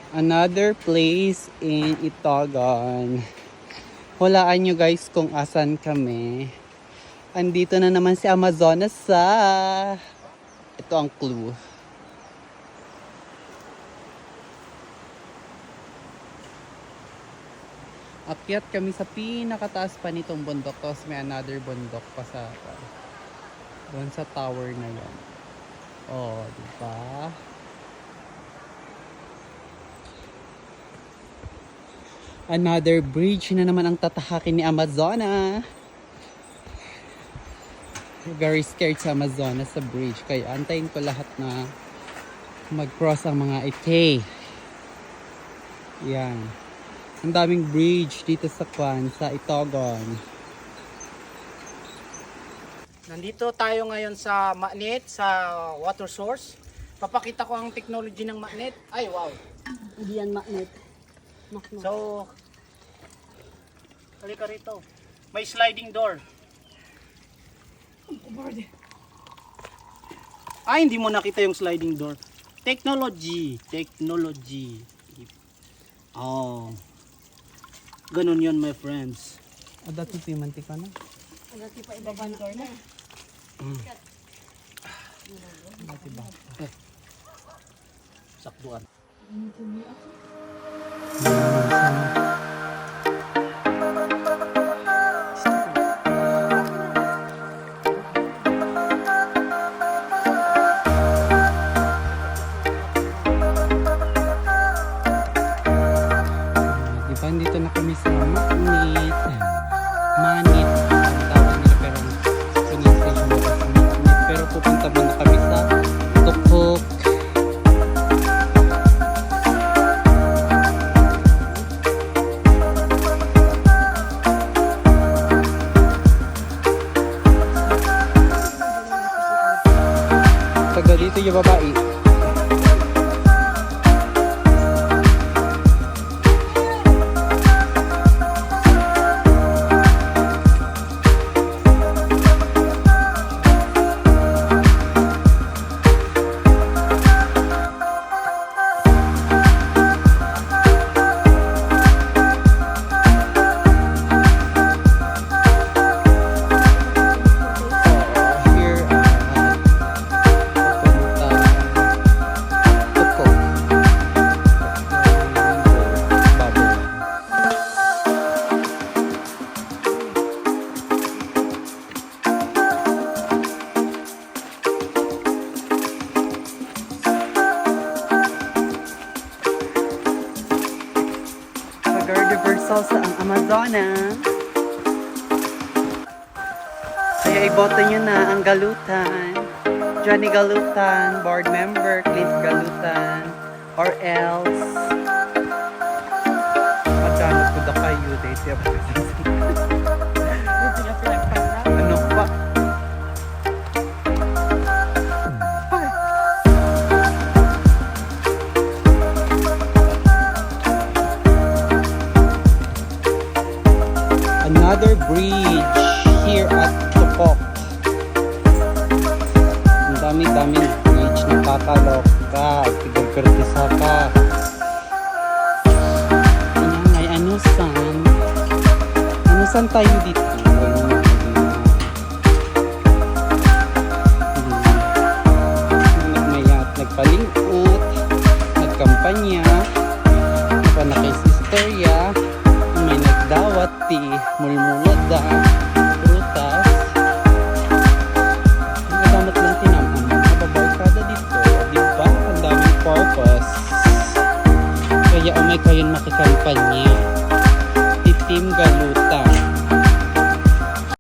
Another place in Itagan. Hulaan nyo guys kung asan kami. Andito na naman si Amazonas sa... Ito ang clue. Akyat kami sa pinakataas pa nitong bundok. Tapos may another bundok pa sa... Doon sa tower na yan. Oh, diba? Another bridge na naman ang tatahakin ni Amazona. Very scared sa Amazona sa bridge. Kaya antayin ko lahat na mag-cross ang mga ite. Yan. Ang daming bridge dito sa Kwan, sa Itagan. Nandito tayo ngayon sa magnet, sa water source. Papakita ko ang technology ng magnet. Ay, wow. Hindi yan magnet. So, halika rito. May sliding door. Ay, hindi mo nakita yung sliding door. Technology. Technology. Oh. Ganun yun, my friends. O dati pimanti ka na? Dati pa ibaba door na. Dati ba? Sakbuan. Diba, dito na kami sa Manit. Manit. Ang tawag nila pero pronunciation nila sa Manit. Pero pupunta muna kami sa Tukok. Taga dito yung babae. Here Tukok. Pag-reversal sa ang Amazona. Kaya iboto nyo na ang Galutan. Johnny Galutan, board member, Clint Galutan, or else. Magkano po da kayo, date of Ano pa? Another bridge here at Tukok. Ang dami-daming bridge na kakaloka at tigagratisa ka. Ay, anusan? Anusan tayo dito? Nagmayat, nagpalingot, nagkampanya, napanakisisterya, may nagdawat ti mulmulada, prutas. Nagagamit lang tinamang mga babae kada dito. Diba? Ang daming purpose. Kaya umay kayon makikampanya. Titim Galutan.